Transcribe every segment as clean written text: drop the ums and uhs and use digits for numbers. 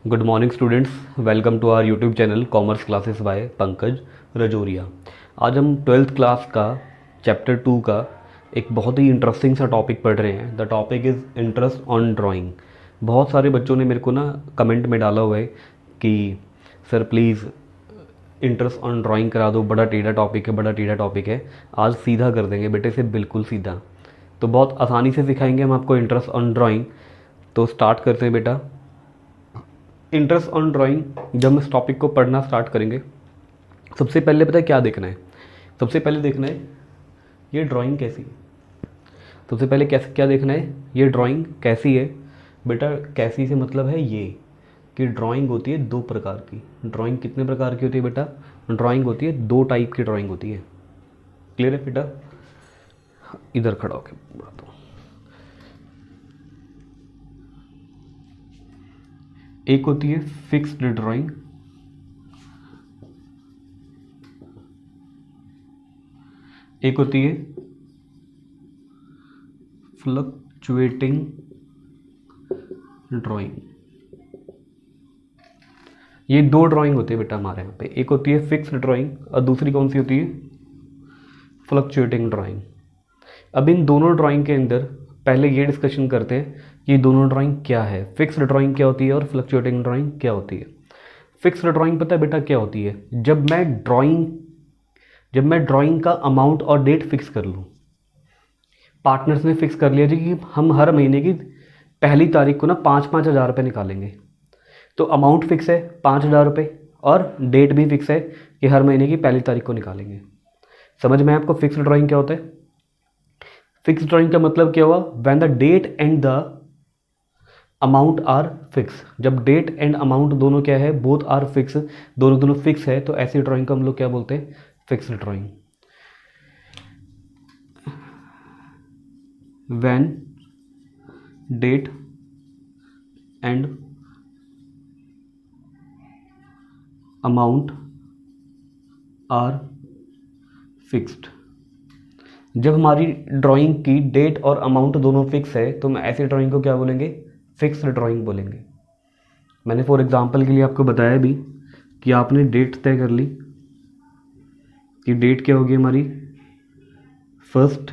Good morning students, welcome to our YouTube channel commerce classes by Pankaj Rajoria. आज हम twelfth class का chapter 2 का एक बहुत ही इंटरेस्टिंग सा टॉपिक पढ़ रहे हैं। The topic is interest on drawing. बहुत सारे बच्चों ने मेरे को ना कमेंट में डाला हुआ है कि sir please interest on drawing करा दो, बड़ा टेढ़ा टॉपिक है, बड़ा टेढ़ा टॉपिक है। आज सीधा कर देंगे बेटे से, बिल्कुल सीधा। तो बहुत आसानी से सिखाएंगे हम आपको इंटरेस्ट ऑन ड्राइंग। तो स्टार्ट करते हैं बेटा। इंटरेस्ट ऑन ड्राइंग, जब हम इस टॉपिक को पढ़ना स्टार्ट करेंगे, सबसे पहले पता है क्या देखना है? सबसे पहले देखना है ये ड्राइंग कैसी है। सबसे पहले कैसे क्या देखना है? ये ड्राइंग कैसी है। बेटा कैसी से मतलब है ये कि ड्राइंग होती है दो प्रकार की। ड्राइंग कितने प्रकार की होती है बेटा? ड्राइंग होती है दो टाइप की ड्राइंग होती है। क्लियर है बेटा? इधर खड़ा होकर बताओ। एक होती है फिक्स्ड ड्राइंग, एक होती है फ्लक्चुएटिंग ड्राइंग। ये दो ड्राइंग होती है बेटा हमारे यहाँ पे। एक होती है फिक्स्ड ड्राइंग और दूसरी कौन सी होती है? Fluctuating drawing. अब इन दोनों ड्राइंग के अंदर पहले ये डिस्कशन करते हैं कि दोनों ड्राइंग क्या है। फिक्स्ड ड्राइंग क्या होती है और फ्लक्चुएटिंग ड्राइंग क्या होती है? फिक्स्ड ड्राइंग पता है बेटा क्या होती है? जब मैं ड्राइंग का अमाउंट और डेट फिक्स कर लूँ। पार्टनर्स ने फिक्स कर लिया जी कि हम हर महीने की पहली तारीख को ना 5,000 रुपये निकालेंगे। तो अमाउंट फिक्स है 5,000 रुपये और डेट भी फिक्स है कि हर महीने की पहली तारीख को निकालेंगे। समझ में आपको फिक्स्ड ड्राइंग क्या होता है? फिक्स्ड ड्राइंग का मतलब क्या हुआ? When the date and the amount are fix. जब डेट एंड अमाउंट दोनों क्या है? बोथ आर फिक्स, दोनों फिक्स है, तो ऐसी ड्राइंग को हम लोग क्या बोलते हैं? Fixed drawing. When date and amount are fixed. जब हमारी ड्राइंग की डेट और अमाउंट दोनों फिक्स है तो हम ऐसी ड्राइंग को क्या बोलेंगे? फिक्स्ड ड्राइंग बोलेंगे। मैंने फॉर एग्जांपल के लिए आपको बताया भी कि आपने डेट तय कर ली कि डेट क्या होगी हमारी? 1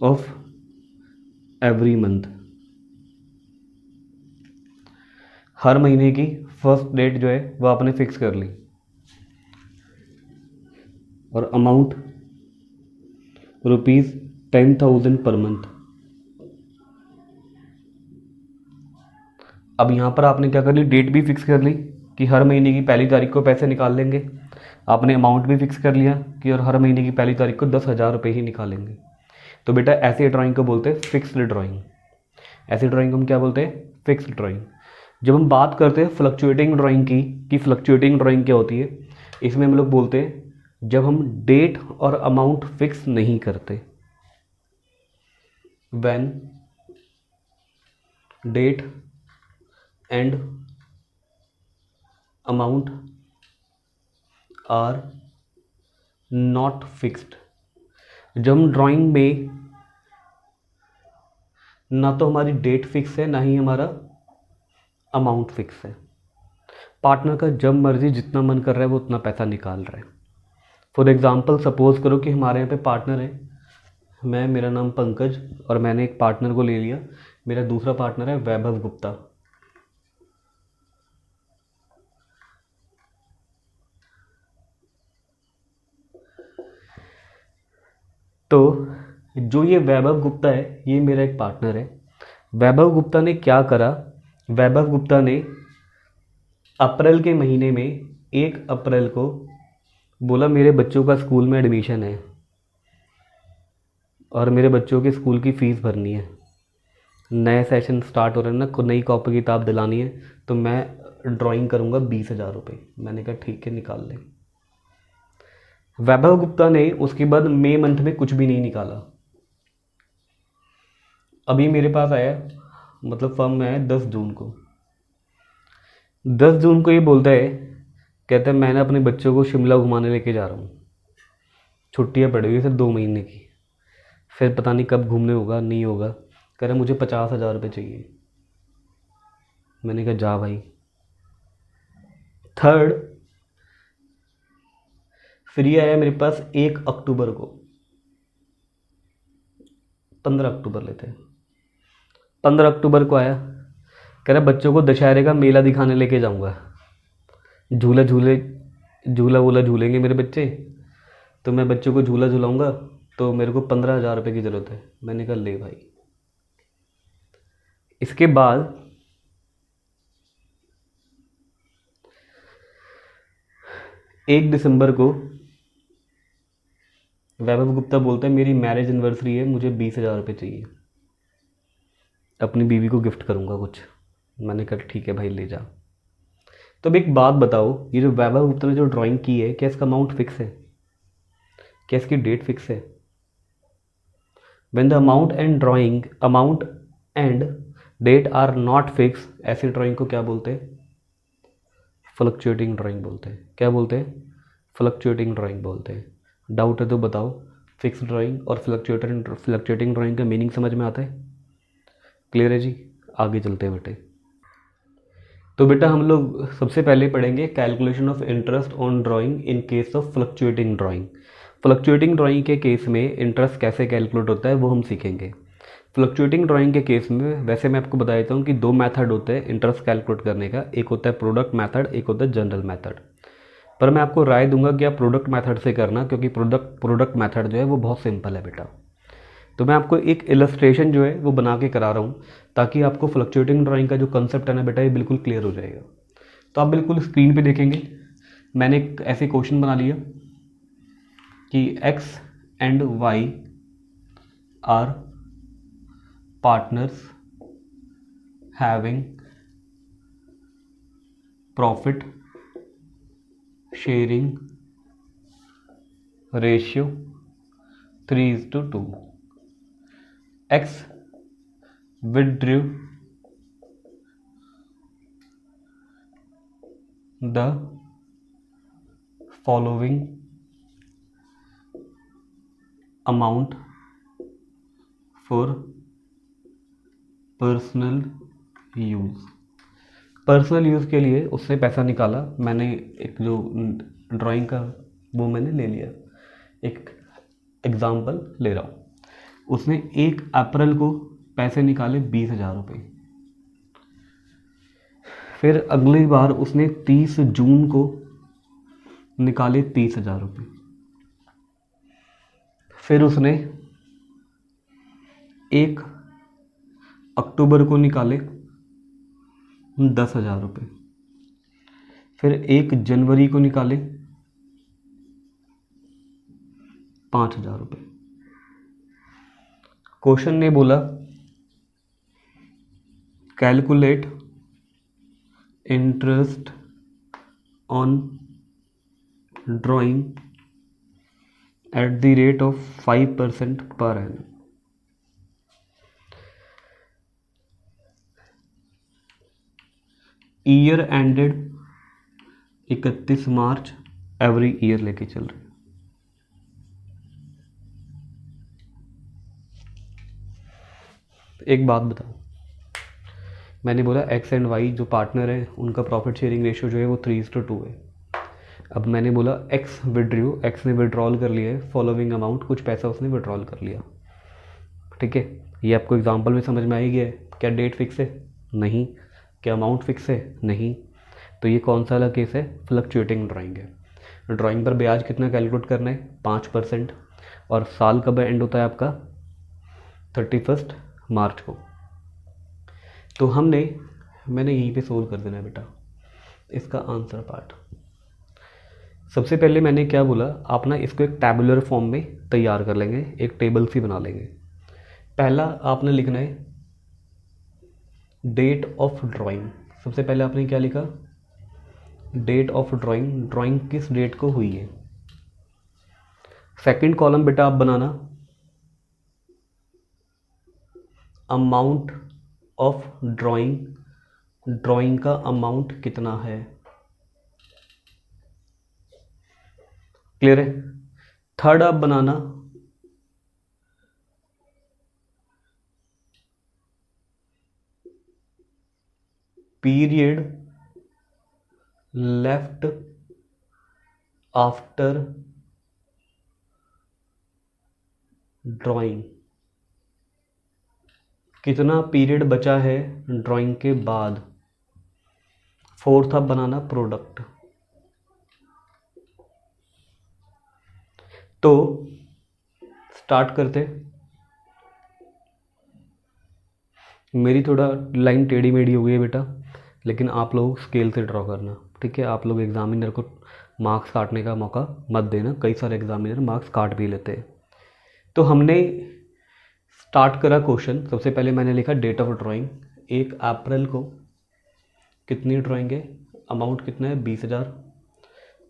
ऑफ एवरी मंथ। हर महीने की फर्स्ट डेट जो है वो आपने फिक्स कर ली और अमाउंट ₹10,000 पर मंथ। अब यहाँ पर आपने क्या कर ली? डेट भी फिक्स कर ली कि हर महीने की पहली तारीख को पैसे निकाल लेंगे। आपने अमाउंट भी फिक्स कर लिया कि और हर महीने की पहली तारीख को 10,000 रुपये ही निकालेंगे। तो बेटा ऐसी ड्राइंग को बोलते हैं फिक्स्ड ड्राइंग। ऐसी ड्राइंग को हम क्या बोलते हैं? Fixed drawing. जब हम बात करते हैं फ्लक्चुएटिंग ड्राइंग की कि फ्लक्चुएटिंग ड्राइंग क्या होती है, इसमें हम लोग बोलते हैं जब हम डेट और अमाउंट फिक्स नहीं करते। When date and amount are not fixed. जब हम ड्राइंग में ना तो हमारी डेट फिक्स है ना ही हमारा अमाउंट फिक्स है, पार्टनर का जब मर्जी जितना मन कर रहा है वो उतना पैसा निकाल रहा है। फॉर एग्जांपल सपोज करो कि हमारे यहाँ पे पार्टनर है, मेरा नाम पंकज और मैंने एक पार्टनर को ले लिया। मेरा दूसरा पार्टनर है वैभव गुप्ता। तो जो ये वैभव गुप्ता है ये मेरा एक पार्टनर है। वैभव गुप्ता ने क्या करा? वैभव गुप्ता ने अप्रैल के महीने में 1 अप्रैल को बोला मेरे बच्चों का स्कूल में एडमिशन है और मेरे बच्चों के स्कूल की फ़ीस भरनी है, नए सेशन स्टार्ट हो रहे हैं ना, नई कॉपी किताब दिलानी है, तो मैं ड्राइंग करूँगा 20,000 रुपये। मैंने कहा ठीक है निकाल लें। वैभव गुप्ता ने उसके बाद मई मंथ में कुछ भी नहीं निकाला। अभी मेरे पास आया, मतलब फर्म में आया 10 जून को। 10 जून को ये बोलता है, कहता है मैं ना अपने बच्चों को शिमला घुमाने लेके जा रहा हूँ, छुट्टियाँ पड़ी हुई सिर्फ 2 महीने की, फिर पता नहीं कब घूमने होगा नहीं होगा। कह रहा मुझे 50,000 रुपये चाहिए। मैंने कहा जा भाई। थर्ड फिर ये आया मेरे पास 1 अक्टूबर को, 15 अक्टूबर लेते हैं, 15 अक्टूबर को आया, कह रहा बच्चों को दशहरे का मेला दिखाने लेके जाऊंगा, झूला झूले झूला वूला झूलेंगे मेरे बच्चे, तो मैं बच्चों को झूला झुलाऊंगा, तो मेरे को 15,000 रुपये की ज़रूरत है। मैंने कहा ले भाई। इसके बाद 1 दिसंबर को वैभव गुप्ता बोलता है मेरी मैरिज एनिवर्सरी है, मुझे 20,000 रुपये चाहिए, अपनी बीवी को गिफ्ट करूंगा कुछ। मैंने कहा ठीक है भाई ले जा। तो अब एक बात बताओ, ये जो वैभव गुप्ता ने जो ड्राइंग की है, क्या इसका अमाउंट फिक्स है? क्या इसकी डेट फिक्स है? When the amount and date are not fix, ऐसी ड्राइंग को क्या बोलते हैं? फ्लक्चुएटिंग ड्राइंग बोलते हैं। क्या बोलते हैं? फ्लक्चुएटिंग ड्राइंग बोलते हैं। डाउट है तो बताओ। फिक्स ड्राइंग और फ्लक्चुएटिंग ड्राइंग का मीनिंग समझ में आता है? क्लियर है जी? आगे चलते हैं बेटे। तो बेटा हम लोग सबसे पहले पढ़ेंगे calculation of interest on drawing in case of fluctuating drawing. Fluctuating drawing के केस में इंटरेस्ट कैसे कैलकुलेट होता है वो हम सीखेंगे। फ्लक्चुएटिंग ड्राइंग के केस में वैसे मैं आपको बता देता हूँ कि 2 मेथड होते हैं इंटरेस्ट कैलकुलेट करने का, एक होता है प्रोडक्ट मेथड, एक होता है जनरल मेथड। पर मैं आपको राय दूंगा कि आप प्रोडक्ट मेथड से करना, क्योंकि प्रोडक्ट मेथड जो है वो बहुत सिंपल है बेटा। तो मैं आपको एक इलस्ट्रेशन जो है वो बना के करा रहा हूँ, ताकि आपको फ्लक्चुएटिंग ड्राइंग का जो कंसेप्ट है ना बेटा, ये बिल्कुल क्लियर हो जाएगा। तो आप बिल्कुल स्क्रीन पे देखेंगे, मैंने एक ऐसे क्वेश्चन बना लिया कि x and y are partners having profit sharing ratio 3:2। x withdrew the following amount for personal use. Personal use के लिए उससे पैसा निकाला। मैंने एक जो ड्राइंग का वो मैंने ले लिया, एक एग्जाम्पल ले रहा हूँ। उसने 1 अप्रैल को पैसे निकाले 20,000 रुपये। फिर अगली बार उसने 30 जून को निकाले 30,000 रुपये। फिर उसने 1 अक्टूबर को निकाले 10,000 रुपये। फिर 1 जनवरी को निकाले 5,000 रुपये। क्वेश्चन ने बोला calculate interest on drawing at the rate of 5% per annum. Year ended 31 March every year लेके चल रहे हैं। एक बात बताओ, मैंने बोला एक्स एंड वाई जो पार्टनर है उनका प्रॉफिट शेयरिंग रेशियो जो है वो 3:2 है। अब मैंने बोला एक्स विड्रॉ, एक्स ने विड्रॉल कर लिया है फॉलोइंग अमाउंट, कुछ पैसा उसने विड्रॉल कर लिया। ठीक है, ये आपको एग्जांपल में समझ में आ ही गया है। क्या डेट फिक्स है? नहीं। क्या अमाउंट फिक्स है? नहीं। तो ये कौन सा वाला केस है? फ्लक्चुएटिंग ड्राइंग है। ड्राइंग पर ब्याज कितना कैलकुलेट करना है? 5%। और साल कब एंड होता है आपका? 31 मार्च को। तो मैंने यहीं पे सोल्व कर देना है बेटा इसका आंसर पार्ट। सबसे पहले मैंने क्या बोला, आप ना इसको एक टैबुलर फॉर्म में तैयार कर लेंगे, एक टेबल सी बना लेंगे। पहला आपने लिखना है डेट ऑफ ड्राइंग। सबसे पहले आपने क्या लिखा? डेट ऑफ ड्राइंग, ड्राइंग किस डेट को हुई है। सेकंड कॉलम बेटा आप बनाना अमाउंट ऑफ ड्राइंग, ड्राइंग का अमाउंट कितना है। क्लियर है? थर्ड आप बनाना पीरियड लेफ्ट आफ्टर ड्राइंग, कितना पीरियड बचा है ड्राइंग के बाद। फोर्थ अब बनाना प्रोडक्ट। तो स्टार्ट करते। मेरी थोड़ा लाइन टेढ़ी मेढ़ी हो गई है बेटा, लेकिन आप लोग स्केल से ड्रॉ करना, ठीक है। आप लोग एग्जामिनर को मार्क्स काटने का मौका मत देना, कई सारे एग्जामिनर मार्क्स काट भी लेते हैं। तो हमने स्टार्ट करा क्वेश्चन। सबसे पहले मैंने लिखा डेट ऑफ ड्राइंग, 1 अप्रैल को कितनी ड्राइंग है, अमाउंट कितना है 20,000।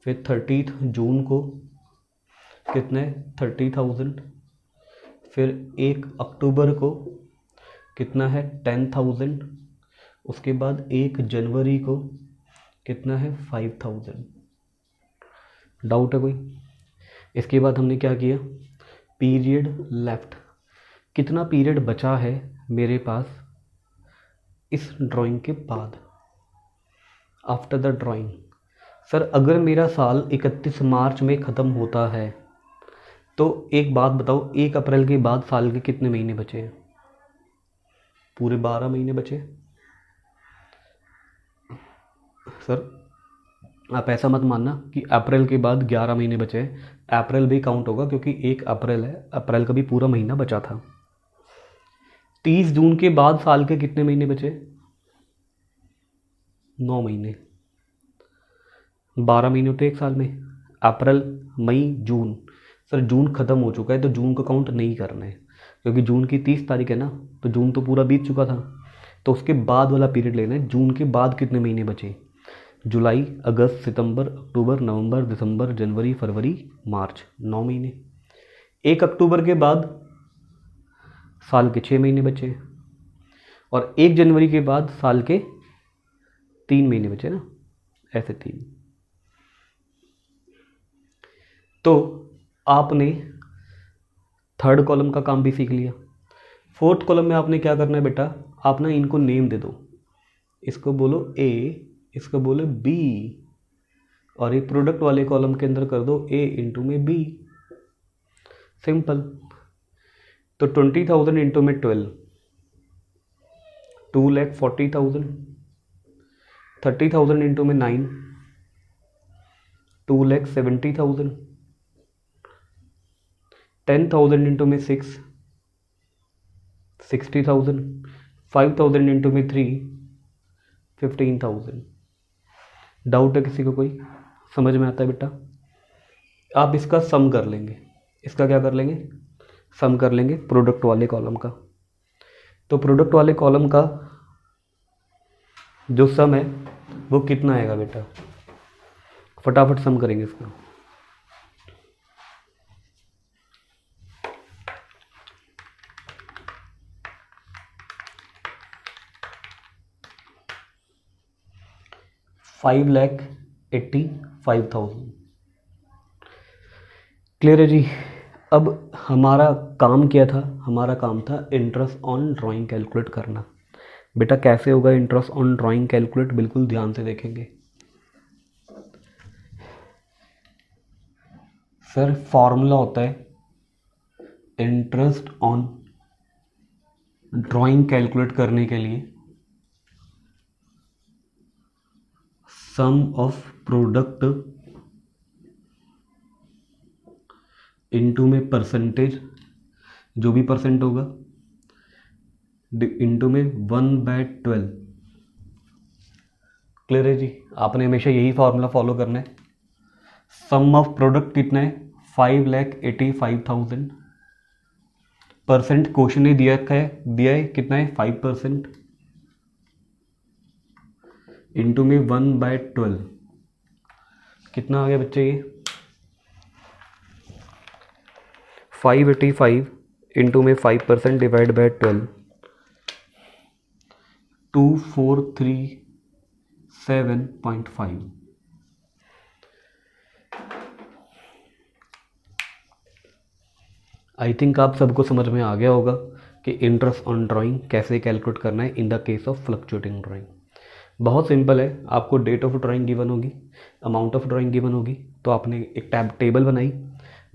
फिर 30 जून को कितने 30,000। फिर 1 अक्टूबर को कितना है 10,000। उसके बाद 1 जनवरी को कितना है 5,000। डाउट है कोई? इसके बाद हमने क्या किया, पीरियड लेफ्ट, कितना पीरियड बचा है मेरे पास इस ड्राइंग के बाद, आफ्टर द ड्राइंग। सर अगर मेरा साल 31 मार्च में ख़त्म होता है तो एक बात बताओ, 1 अप्रैल के बाद साल के कितने महीने बचे हैं? पूरे 12 महीने बचे। सर आप ऐसा मत मानना कि अप्रैल के बाद 11 महीने बचे हैं, अप्रैल भी काउंट होगा क्योंकि 1 अप्रैल है, अप्रैल का भी पूरा महीना बचा था। 30 जून के बाद साल के कितने महीने बचे? 9 महीने। 12 महीने होते एक साल में, अप्रैल मई जून। सर जून ख़त्म हो चुका है तो जून को काउंट नहीं करना है, क्योंकि जून की 30 तारीख है ना, तो जून तो पूरा बीत चुका था। तो उसके बाद वाला पीरियड लेना है। जून के बाद कितने महीने बचे? जुलाई, अगस्त, सितंबर, अक्टूबर, नवंबर, दिसंबर, जनवरी, फरवरी, मार्च, 9 महीने। 1 अक्टूबर के बाद साल के 6 महीने बचे, और 1 जनवरी के बाद साल के 3 महीने बचे ना, ऐसे 3। तो आपने थर्ड कॉलम का काम भी सीख लिया। फोर्थ कॉलम में आपने क्या करना है बेटा, आप ना इनको नेम दे दो, इसको बोलो ए, इसको बोलो बी, और ये प्रोडक्ट वाले कॉलम के अंदर कर दो ए इंटू में बी। सिंपल। तो 20,000 इंटू में 12, 2,40,000। 30,000 इंटू में 9, 2,70,000। 10,000 इंटू में 6, 60,000। 5,000 इंटू में 3, 15,000। डाउट है किसी को? कोई समझ में आता है बेटा? आप इसका सम कर लेंगे, इसका क्या कर लेंगे, सम कर लेंगे प्रोडक्ट वाले कॉलम का। तो प्रोडक्ट वाले कॉलम का जो सम है वो कितना आएगा बेटा, फटाफट सम करेंगे इसका। $5,85,000। क्लियर है जी? अब हमारा काम क्या था, हमारा काम था इंटरेस्ट ऑन ड्राइंग कैलकुलेट करना। बेटा कैसे होगा इंटरेस्ट ऑन ड्राइंग कैलकुलेट, बिल्कुल ध्यान से देखेंगे। सर फॉर्मूला होता है इंटरेस्ट ऑन ड्राइंग कैलकुलेट करने के लिए सम ऑफ प्रोडक्ट इनटू में परसेंटेज, जो भी परसेंट होगा, इनटू में 1/12। क्लियर है जी? आपने हमेशा यही फार्मूला फॉलो करना है। सम ऑफ प्रोडक्ट कितना है 5,85,000। परसेंट क्वेश्चन ने दिया है कितना है 5%, इंटू में 1/12। कितना आ गया बच्चे ये 585 इंटू में 5% डिवाइड बाय 12, 2437.5। आई थिंक आप सबको समझ में आ गया होगा कि इंटरेस्ट ऑन ड्राइंग कैसे कैलकुलेट करना है in the case of fluctuating drawing. बहुत सिंपल है, आपको डेट ऑफ ड्राइंग गिवन होगी, अमाउंट ऑफ ड्राइंग गिवन होगी, तो आपने एक टेबल बनाई,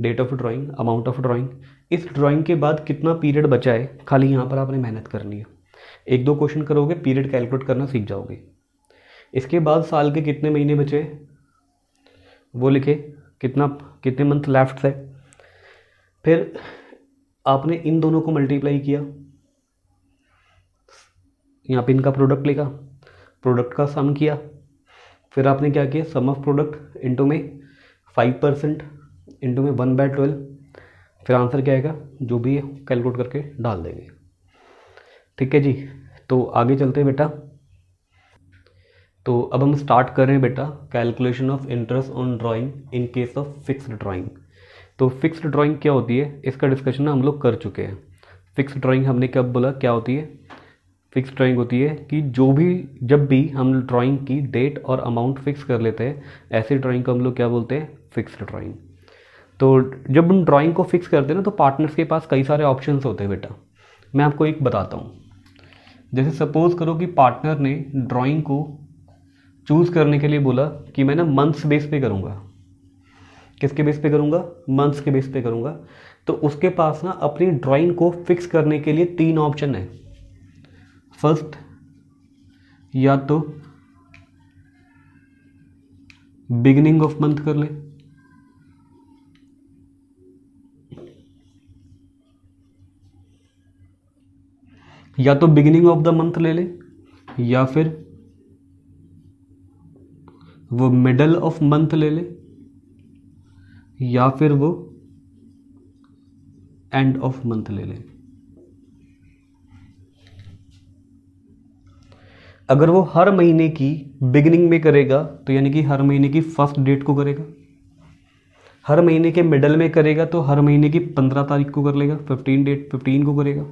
date of drawing, amount of drawing, इस ड्राइंग के बाद कितना पीरियड बचा है, खाली यहाँ पर आपने मेहनत करनी है। एक दो क्वेश्चन करोगे, पीरियड कैलकुलेट करना सीख जाओगे। इसके बाद साल के कितने महीने बचे वो लिखे, कितने मंथ लेफ्ट है, फिर आपने इन दोनों को मल्टीप्लाई किया, यहाँ पे इनका प्रोडक्ट लिखा, प्रोडक्ट का सम किया, फिर आपने क्या किया, सम ऑफ प्रोडक्ट इंटू में 5% इंटू में 1/12, फिर आंसर क्या आएगा जो भी है कैलकुलेट करके डाल देंगे। ठीक है जी, तो आगे चलते हैं बेटा। तो अब हम स्टार्ट कर रहे हैं बेटा calculation of interest on drawing in case of fixed drawing. तो फिक्स्ड ड्राइंग क्या होती है, इसका डिस्कशन हम लोग कर चुके हैं। फिक्स्ड ड्राइंग हमने कब बोला क्या होती है, फिक्स्ड ड्राइंग होती है कि जब भी हम ड्राइंग की डेट और अमाउंट फिक्स कर लेते हैं, ऐसी ड्राइंग को हम लोग क्या बोलते हैं, फिक्स्ड ड्राइंग। तो जब हम ड्राइंग को फिक्स करते हैं ना, तो पार्टनर्स के पास कई सारे ऑप्शंस होते हैं बेटा। मैं आपको एक बताता हूँ। जैसे सपोज करो कि पार्टनर ने ड्राइंग को चूज़ करने के लिए बोला कि मैं ना मंथ्स बेस पे करूँगा। किसके बेस पे करूँगा, मंथ्स के बेस पे करूँगा। तो उसके पास ना अपनी ड्राइंग को फिक्स करने के लिए 3 ऑप्शन है। फर्स्ट, या तो बिगिनिंग ऑफ मंथ कर ले, या तो बिगिनिंग ऑफ द मंथ ले ले, या फिर वो मिडल ऑफ मंथ ले ले, या फिर वो एंड ऑफ मंथ ले ले। अगर वो हर महीने की बिगिनिंग में करेगा तो यानी कि हर महीने की फर्स्ट डेट को करेगा, हर महीने के मिडल में करेगा तो हर महीने की 15 तारीख को कर लेगा, 15 को करेगा,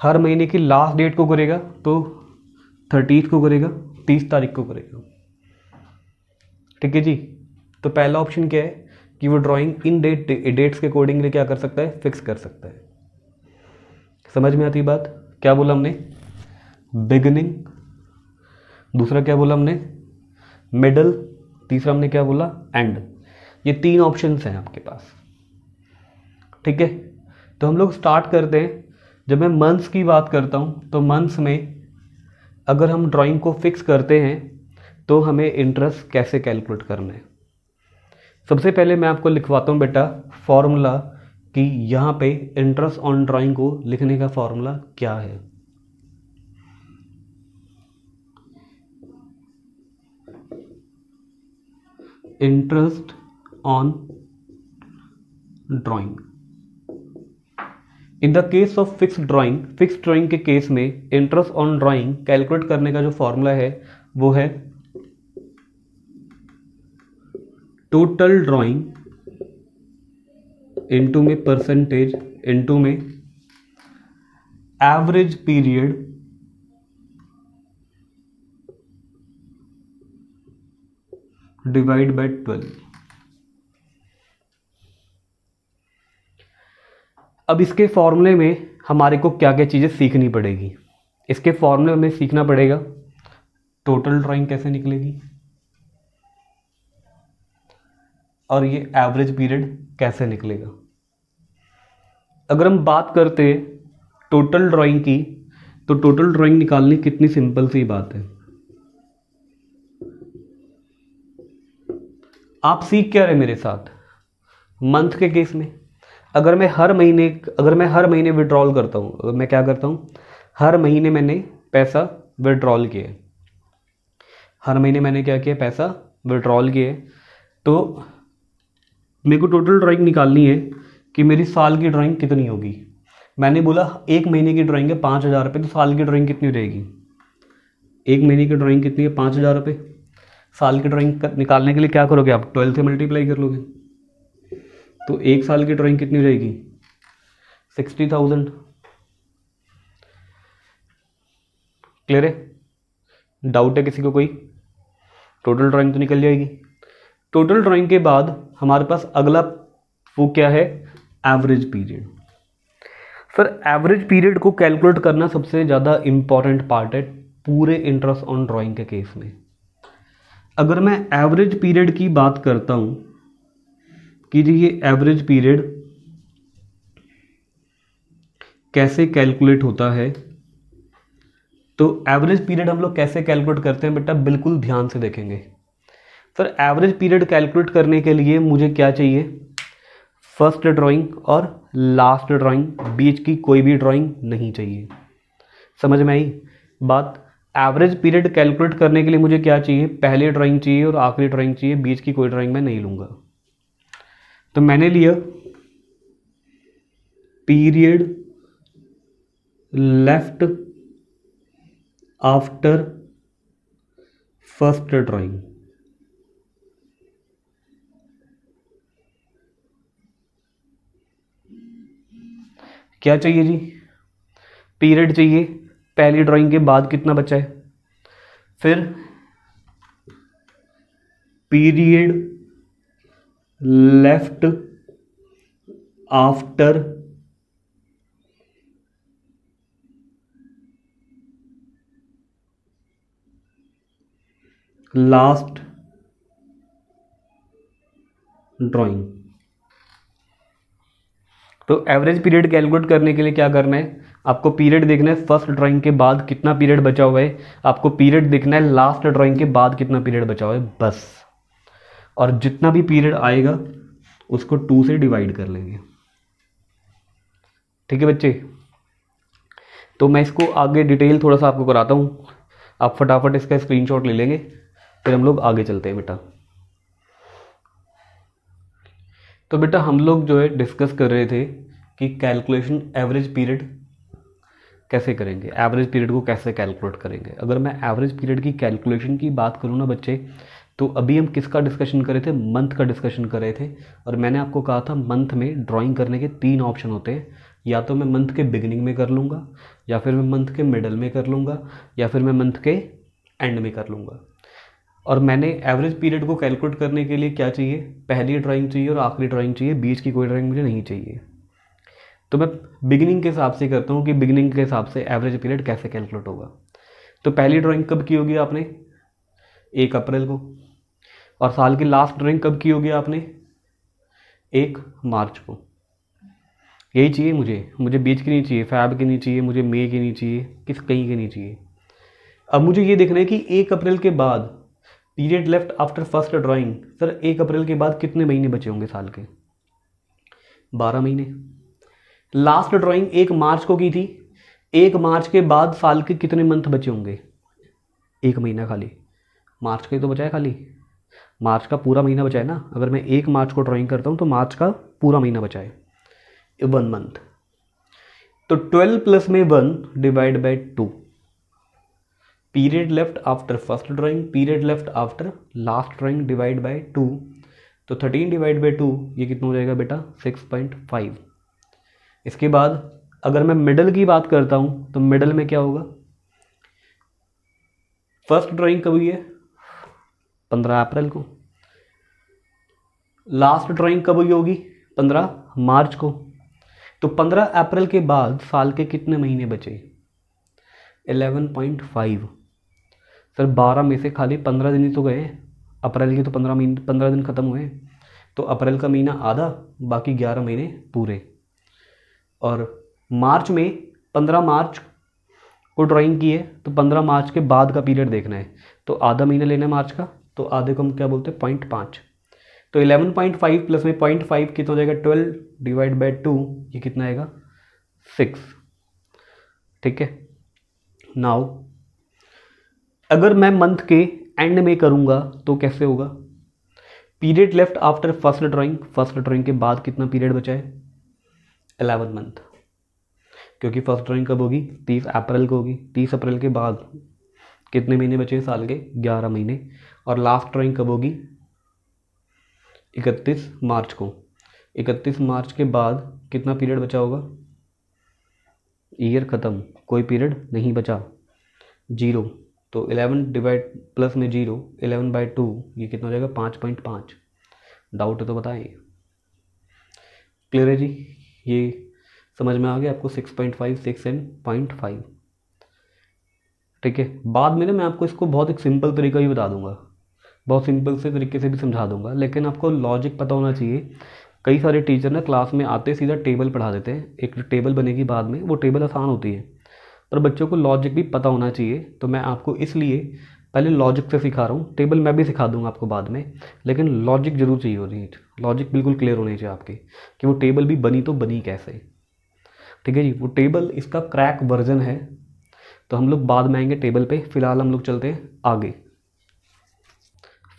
हर महीने की लास्ट डेट को करेगा तो 30 को करेगा, 30 तारीख को करेगा। ठीक है जी, तो पहला ऑप्शन क्या है कि वो ड्राइंग इन डेट्स के अकॉर्डिंगली क्या कर सकता है, फिक्स कर सकता है। समझ में आती बात, क्या बोला हमने, बिगिनिंग, दूसरा क्या बोला हमने, मिडल, तीसरा हमने क्या बोला, एंड। ये 3 ऑप्शंस हैं आपके पास। ठीक है, तो हम लोग स्टार्ट करते हैं। जब मैं मंथ्स की बात करता हूँ तो मंथ्स में अगर हम ड्राइंग को फिक्स करते हैं तो हमें इंटरेस्ट कैसे कैलकुलेट करना है। सबसे पहले मैं आपको लिखवाता हूँ बेटा फॉर्मूला कि यहाँ पे इंटरेस्ट ऑन ड्राइंग को लिखने का फॉर्मूला क्या है। Interest on drawing in the case of fixed drawing के केस में इंटरेस्ट ऑन ड्राइंग कैलकुलेट करने का जो फॉर्मूला है वो है टोटल ड्राइंग इनटू में परसेंटेज इनटू में एवरेज पीरियड डिवाइड बाय 12। अब इसके फॉर्मूले में हमारे को क्या क्या चीज़ें सीखनी पड़ेगी। इसके फॉर्मूले में सीखना पड़ेगा टोटल ड्राइंग कैसे निकलेगी और ये एवरेज पीरियड कैसे निकलेगा। अगर हम बात करते हैं टोटल ड्राइंग की तो टोटल ड्राइंग निकालनी कितनी सिंपल सी बात है। आप सीख क्या रहे मेरे साथ, मंथ के केस में अगर मैं हर महीने विड्रॉल करता हूँ, मैं क्या करता हूँ, हर महीने मैंने पैसा विड्रॉल किए, हर महीने मैंने क्या किया, पैसा विड्रॉल किए, तो मेरे को टोटल ड्राइंग निकालनी है कि मेरी साल की ड्राइंग कितनी होगी। मैंने बोला एक महीने की ड्राइंग है 5,000 रुपये, तो साल की ड्राइंग कितनी रहेगी, एक महीने की ड्राइंग कितनी है 5,000 रुपये। साल की ड्राइंग निकालने के लिए क्या करोगे आप, 12 से मल्टीप्लाई कर लोगे, तो एक साल की ड्राइंग कितनी रहेगी 60,000। क्लियर है, डाउट है किसी को कोई, टोटल ड्राइंग तो निकल जाएगी। टोटल ड्राइंग के बाद हमारे पास अगला वो क्या है, average period. Sir average period को कैलकुलेट करना सबसे ज़्यादा इम्पॉर्टेंट पार्ट है पूरे इंटरेस्ट ऑन ड्राइंग के केस में। अगर मैं एवरेज पीरियड की बात करता हूँ कि जी ये एवरेज पीरियड कैसे कैलकुलेट होता है, तो एवरेज पीरियड हम लोग कैसे कैलकुलेट करते हैं बेटा, बिल्कुल ध्यान से देखेंगे। सर एवरेज पीरियड कैलकुलेट करने के लिए मुझे क्या चाहिए, फर्स्ट ड्राइंग और लास्ट ड्राइंग, बीच की कोई भी ड्राइंग नहीं चाहिए। समझ में आई बात। एवरेज पीरियड कैलकुलेट करने के लिए मुझे क्या चाहिए, पहली ड्राइंग चाहिए और आखिरी ड्राइंग चाहिए, बीच की कोई ड्राइंग मैं नहीं लूँगा। तो मैंने लिया period left after first drawing. क्या चाहिए जी, पीरियड चाहिए, पहली ड्राइंग के बाद कितना बचा है, फिर period left after last drawing. तो एवरेज पीरियड कैलकुलेट करने के लिए क्या करना है, आपको पीरियड देखना है फर्स्ट ड्राइंग के बाद कितना पीरियड बचा हुआ है, आपको पीरियड देखना है लास्ट ड्राइंग के बाद कितना पीरियड बचा हुआ है, बस। और जितना भी पीरियड आएगा उसको 2 से डिवाइड कर लेंगे। ठीक है बच्चे, तो मैं इसको आगे डिटेल थोड़ा सा आपको कराता हूँ, आप फटाफट इसका स्क्रीनशॉट ले लेंगे, फिर हम लोग आगे चलते हैं बेटा। तो बेटा हम लोग जो है डिस्कस कर रहे थे कि कैलकुलेशन एवरेज पीरियड कैसे करेंगे, एवरेज पीरियड को कैसे कैलकुलेट करेंगे। अगर मैं एवरेज पीरियड की कैलकुलेशन की बात करूँ ना बच्चे, तो अभी हम किसका डिस्कशन कर रहे थे, मंथ का डिस्कशन कर रहे थे। और मैंने आपको कहा था मंथ में ड्राइंग करने के 3 ऑप्शन होते हैं, या तो मैं मंथ के बिगिनिंग में कर लूँगा, या फिर मैं मंथ के मिडल में कर लूँगा, या फिर मैं मंथ के एंड में कर लूँगा। और मैंने एवरेज पीरियड को कैलकुलेट करने के लिए क्या चाहिए, पहली ड्राइंग चाहिए और आखिरी ड्राइंग चाहिए, बीच की कोई ड्राइंग मुझे नहीं चाहिए। तो मैं बिगिनिंग के हिसाब से करता हूँ कि बिगिनिंग के हिसाब से एवरेज पीरियड कैसे कैलकुलेट होगा। तो पहली ड्राइंग कब की होगी आपने, 1 अप्रैल को। और साल की लास्ट ड्राइंग कब की होगी आपने, 1 मार्च को। यही चाहिए मुझे बीच की नहीं चाहिए, फैब की नहीं चाहिए, मुझे मई की नहीं चाहिए, कहीं की नहीं चाहिए। अब मुझे ये देखना है कि 1 अप्रैल के बाद period left after first drawing. Sir 1 अप्रैल के बाद कितने महीने बचे होंगे साल के, 12 महीने। लास्ट ड्राइंग 1 मार्च को की थी, 1 मार्च के बाद साल के कितने मंथ बचे होंगे, 1 महीना खाली। मार्च का ही तो बचा है खाली, मार्च का पूरा महीना बचा है ना। अगर मैं 1 मार्च को ड्राइंग करता हूँ तो मार्च का पूरा महीना बचा है, 1 मंथ। तो 12 प्लस में 1 divide by 2, period left after first drawing, period left after last drawing divide by 2। तो 13 डिवाइड बाई 2 ये कितना हो जाएगा बेटा, 6.5। इसके बाद अगर मैं मिडल की बात करता हूँ तो मिडल में क्या होगा, फर्स्ट ड्राइंग कब हुई है, 15 अप्रैल को। लास्ट ड्राइंग कब हुई होगी, 15 मार्च को। तो 15 अप्रैल के बाद साल के कितने महीने बचे, 11.5। सर 12 में से खाली 15 दिन ही तो गए, अप्रैल के तो 15 दिन खत्म हुए। तो अप्रैल का महीना आधा, बाकी 11 महीने पूरे। और मार्च में 15 मार्च को ड्राइंग की है, तो 15 मार्च के बाद का पीरियड देखना है। तो आधा महीना लेना है मार्च का, तो आधे को हम क्या बोलते हैं, 0.5। तो 11.5 प्लस में 0.5 कितना हो जाएगा, 12 डिवाइड बाई 2, ये कितना आएगा, 6। ठीक है। नाउ अगर मैं मंथ के एंड में करूँगा तो कैसे होगा, period left after first drawing के बाद कितना पीरियड बचा है, 11 मंथ। क्योंकि फर्स्ट ड्राइंग कब होगी, 30 अप्रैल को होगी। 30 अप्रैल के बाद कितने महीने बचे साल के, 11 महीने। और लास्ट ड्राइंग कब होगी, 31 मार्च को। 31 मार्च के बाद कितना पीरियड बचा होगा, ईयर ख़त्म, कोई पीरियड नहीं बचा, 0। तो 11 डिवाइड प्लस में 0, 11/2, ये कितना हो जाएगा, 5.5। डाउट है तो बताएं। क्लियर है जी, ये समझ में आ गया आपको, 6.5, 6 एंड 0.5। ठीक है, बाद में ना मैं आपको इसको बहुत एक सिंपल तरीका भी बता दूंगा, बहुत सिंपल से तरीके से भी समझा दूंगा, लेकिन आपको लॉजिक पता होना चाहिए। कई सारे टीचर ना क्लास में आते सीधा टेबल पढ़ा देते हैं, एक टेबल बनेगी बाद में, वो टेबल आसान होती है, पर बच्चों को लॉजिक भी पता होना चाहिए। तो मैं आपको इसलिए पहले लॉजिक से सिखा रहा हूँ, टेबल मैं भी सिखा दूंगा आपको बाद में, लेकिन लॉजिक जरूर चाहिए होनी है, लॉजिक बिल्कुल क्लियर होनी चाहिए आपके कि वो टेबल भी बनी तो बनी कैसे। ठीक है जी, वो टेबल इसका क्रैक वर्जन है, तो हम लोग बाद में आएंगे टेबल पे, फिलहाल हम लोग चलते हैं आगे।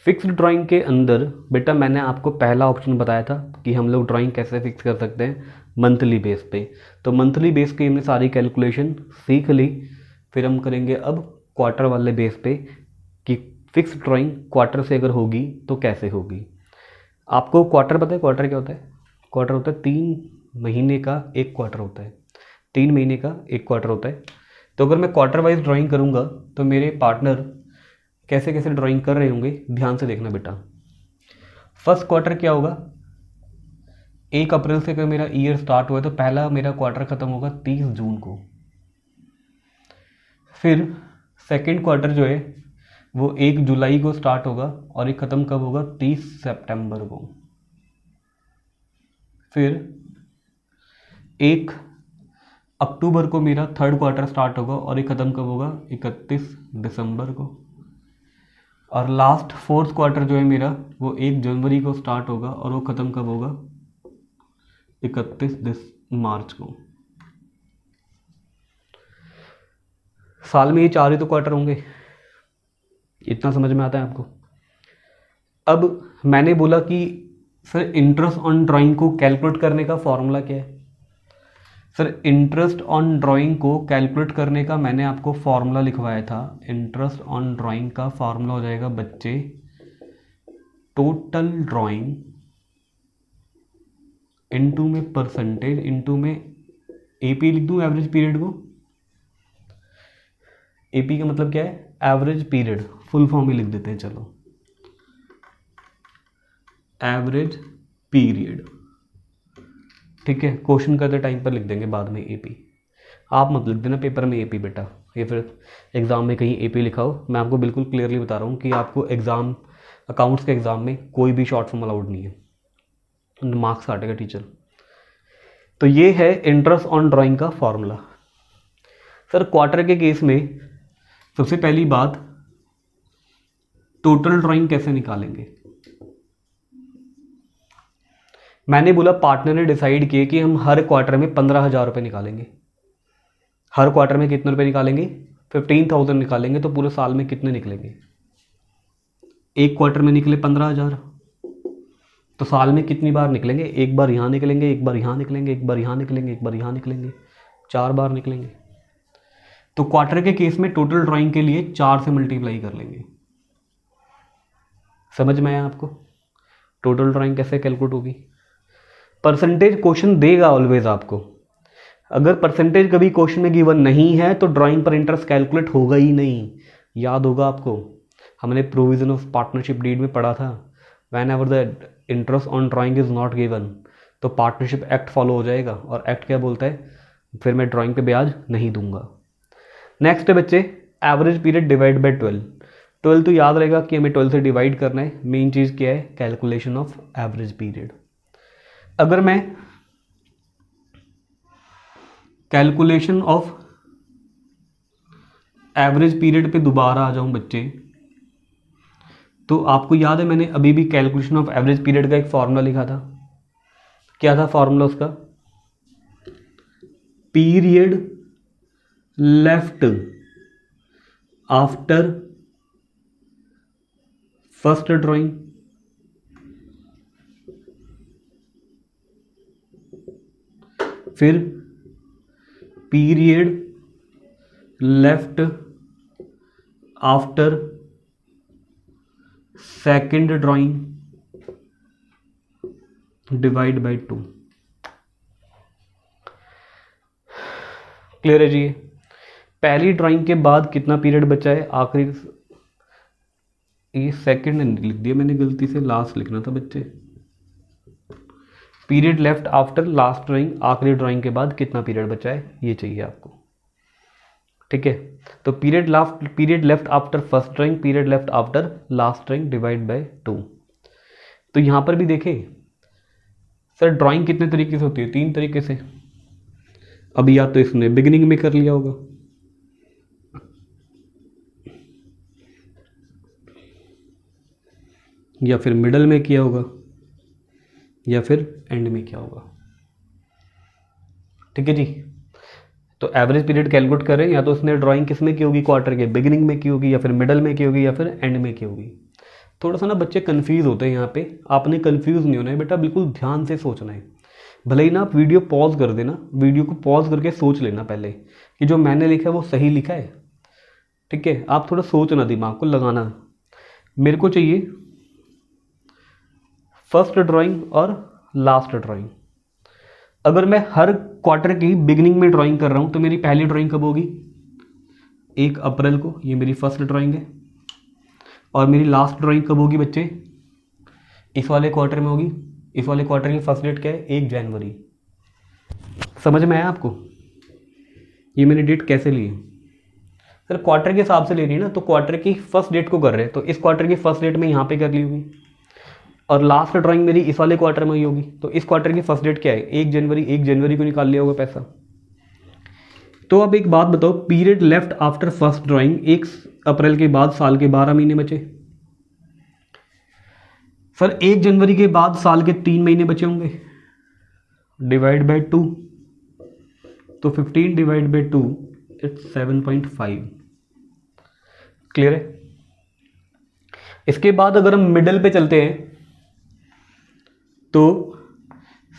फिक्स्ड ड्राइंग के अंदर बेटा मैंने आपको पहला ऑप्शन बताया था कि हम लोग ड्राइंग कैसे फिक्स कर सकते हैं, मंथली बेस पे। तो मंथली बेस की हमने सारी कैलकुलेशन सीख ली, फिर हम करेंगे अब क्वार्टर वाले बेस पे कि फिक्स्ड ड्राइंग क्वार्टर से अगर होगी तो कैसे होगी। आपको क्वार्टर पता है, क्वार्टर क्या होता है? क्वार्टर होता है 3 महीने का एक क्वार्टर होता है, 3 महीने का एक क्वार्टर होता है। तो अगर मैं क्वार्टर वाइज ड्राइंग करूँगा तो मेरे पार्टनर कैसे कैसे ड्राइंग कर रहे होंगे, ध्यान से देखना बेटा। फर्स्ट क्वार्टर क्या होगा, 1 अप्रैल से अगर मेरा ईयर स्टार्ट हुआ तो पहला मेरा क्वार्टर ख़त्म होगा 30 जून को। फिर सेकंड क्वार्टर जो है वो 1 जुलाई को स्टार्ट होगा और ये ख़त्म कब होगा, 30 सितंबर को। फिर 1 अक्टूबर को मेरा थर्ड क्वार्टर स्टार्ट होगा और ये ख़त्म कब होगा, 31 दिसंबर को। और लास्ट फोर्थ क्वार्टर जो है मेरा वो 1 जनवरी को स्टार्ट होगा और वो ख़त्म कब होगा, 31 मार्च को। साल में ये 4 ही तो क्वार्टर होंगे, इतना समझ में आता है आपको। अब मैंने बोला कि सर इंटरेस्ट ऑन ड्राइंग को कैलकुलेट करने का फॉर्मूला क्या है। सर इंटरेस्ट ऑन ड्राइंग को कैलकुलेट करने का मैंने आपको फॉर्मूला लिखवाया था। इंटरेस्ट ऑन ड्राइंग का फॉर्मूला हो जाएगा बच्चे, टोटल ड्राइंग इनटू में परसेंटेज इनटू में एपी लिख दूं, एवरेज पीरियड को। एपी का मतलब क्या है, एवरेज पीरियड, फुल फॉर्म ही लिख देते हैं चलो, एवरेज पीरियड। ठीक है, क्वेश्चन करते टाइम पर लिख देंगे बाद में एपी, आप मत लिख देना पेपर में एपी बेटा, ये फिर एग्ज़ाम में कहीं एपी लिखा हो। मैं आपको बिल्कुल क्लियरली बता रहा हूँ कि आपको एग्ज़ाम, अकाउंट्स के एग्ज़ाम में कोई भी शॉर्ट फॉर्म अलाउड नहीं है, मार्क्स काटेगा टीचर। तो ये है इंटरेस्ट ऑन ड्राइंग का फॉर्मूला। सर क्वार्टर के केस में सबसे पहली बात, टोटल ड्राइंग कैसे निकालेंगे। मैंने बोला पार्टनर ने डिसाइड किया कि हम हर क्वार्टर में 15,000 रुपये निकालेंगे। हर क्वार्टर में कितने रुपए निकालेंगे, 15,000 निकालेंगे। तो पूरे साल में कितने निकलेंगे, एक क्वार्टर में निकले 15,000, तो साल में कितनी बार निकलेंगे, एक बार यहाँ निकलेंगे, एक बार यहाँ निकलेंगे, एक बार यहाँ निकलेंगे, एक बार यहाँ निकलेंगे, 4 बार निकलेंगे। तो क्वार्टर के केस में टोटल ड्राइंग के लिए 4 से मल्टीप्लाई कर लेंगे। समझ में आया आपको टोटल ड्राइंग कैसे कैलकुलेट होगी। परसेंटेज क्वेश्चन देगा ऑलवेज आपको, अगर परसेंटेज कभी क्वेश्चन में गिवन नहीं है तो ड्राइंग पर इंटरेस्ट कैलकुलेट होगा ही नहीं। याद होगा आपको, हमने प्रोविजन ऑफ पार्टनरशिप डीड में पढ़ा था, van ever the interest on drawing is not given, तो पार्टनरशिप एक्ट फॉलो हो जाएगा। और एक्ट क्या बोलता है, फिर मैं ड्राइंग पे ब्याज नहीं दूंगा। नेक्स्ट है बच्चे, एवरेज पीरियड डिवाइड बाई 12। 12 तो याद रहेगा कि हमें 12 से डिवाइड करना है। मेन चीज़ क्या है, कैलकुलेशन ऑफ एवरेज पीरियड। अगर मैं कैलकुलेशन ऑफ एवरेज पीरियड पे दोबारा आ जाऊं बच्चे, तो आपको याद है मैंने अभी भी कैलकुलेशन ऑफ एवरेज पीरियड का एक फॉर्मूला लिखा था। क्या था फॉर्मूला उसका, period left after first drawing फिर period left after second drawing divide by 2। Clear है जी। पहली ड्राइंग के बाद कितना पीरियड बचा है, आखिरी, ये सेकंड लिख दिया मैंने गलती से, लास्ट लिखना था बच्चे। Period left after last drawing, आखिरी ड्राइंग के बाद कितना पीरियड बचा है ये चाहिए आपको। ठीक है, तो period left after first drawing, period left after last drawing divide by 2। तो यहाँ पर भी देखें सर ड्राइंग कितने तरीके से होती है, 3 तरीके से। अभी या तो इसने बिगिनिंग में कर लिया होगा, या फिर मिडल में किया होगा, या फिर एंड में किया होगा। ठीक है जी, तो एवरेज पीरियड कैलकुलेट करें, या तो उसने ड्राइंग किस में की होगी, क्वार्टर के बिगिनिंग में की होगी, या फिर मिडल में की होगी, या फिर एंड में की होगी। थोड़ा सा ना बच्चे कंफ्यूज होते हैं यहाँ पे, आपने कंफ्यूज नहीं होना है बेटा, बिल्कुल ध्यान से सोचना है। भले ही ना आप वीडियो पॉज कर देना, वीडियो को पॉज करके सोच लेना पहले कि जो मैंने लिखा है वो सही लिखा है। ठीक है, आप थोड़ा सोचना, दिमाग को लगाना। मेरे को चाहिए फर्स्ट ड्राइंग और लास्ट ड्राइंग। अगर मैं हर क्वार्टर की बिगिनिंग में ड्राइंग कर रहा हूँ तो मेरी पहली ड्राइंग कब होगी, 1 अप्रैल को, ये मेरी फर्स्ट ड्राइंग है। और मेरी लास्ट ड्राइंग कब होगी बच्चे, इस वाले क्वार्टर में होगी। इस वाले क्वार्टर की फर्स्ट डेट क्या है, 1 जनवरी। समझ में आया आपको, ये मैंने डेट कैसे ली है? सर क्वार्टर के हिसाब से ले रही है ना, तो क्वार्टर की फर्स्ट डेट को कर रहे हैं, तो इस क्वार्टर की फर्स्ट डेट में यहाँ पे कर ली होगी। और लास्ट ड्राइंग मेरी इस वाले क्वार्टर में ही होगी, तो इस क्वार्टर की फर्स्ट डेट क्या है, 1 जनवरी। 1 जनवरी को निकाल लिया होगा पैसा। तो अब एक बात बताओ, period left after first drawing, 1 अप्रैल के बाद साल के 12 महीने बचे। सर 1 जनवरी के बाद साल के 3 महीने बचे होंगे, डिवाइड बाय 2, तो 15 डिवाइड बाय 2 इट्स 7.5। क्लियर है? इसके बाद अगर हम मिडल पे चलते हैं तो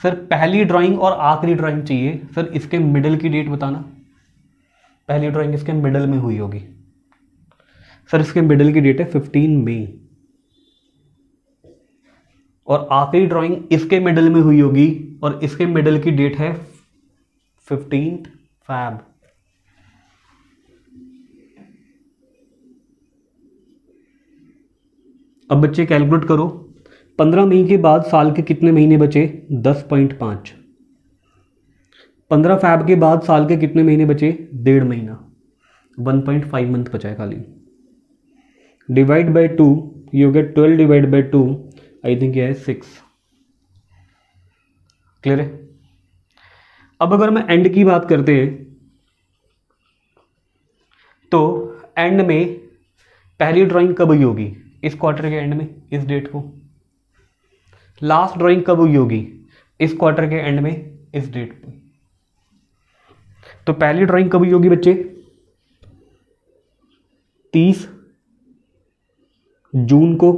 सर पहली ड्राइंग और आखिरी ड्राइंग चाहिए। सर इसके मिडल की डेट बताना, पहली ड्राइंग इसके मिडल में हुई होगी। सर इसके मिडल की डेट है 15 मई, और आखिरी ड्राइंग इसके मिडल में हुई होगी, और इसके मिडल की डेट है 15 फैब। अब बच्चे कैलकुलेट करो, 15 मई के बाद साल के कितने महीने बचे, 10.5। 15 फैब के बाद साल के कितने महीने बचे, 1.5 महीना, 1.5 मंथ बचा है खाली। Divide by 2, you get 12 divide by 2, I think ये है 6। क्लियर है? अब अगर मैं एंड की बात करते हैं तो एंड में पहली ड्राइंग कब हुई होगी, इस क्वार्टर के एंड में, इस डेट को। लास्ट ड्राइंग कब हुई होगी, इस क्वार्टर के एंड में, इस डेट पे। तो पहली ड्राइंग कब हुई होगी बच्चे, 30 जून को,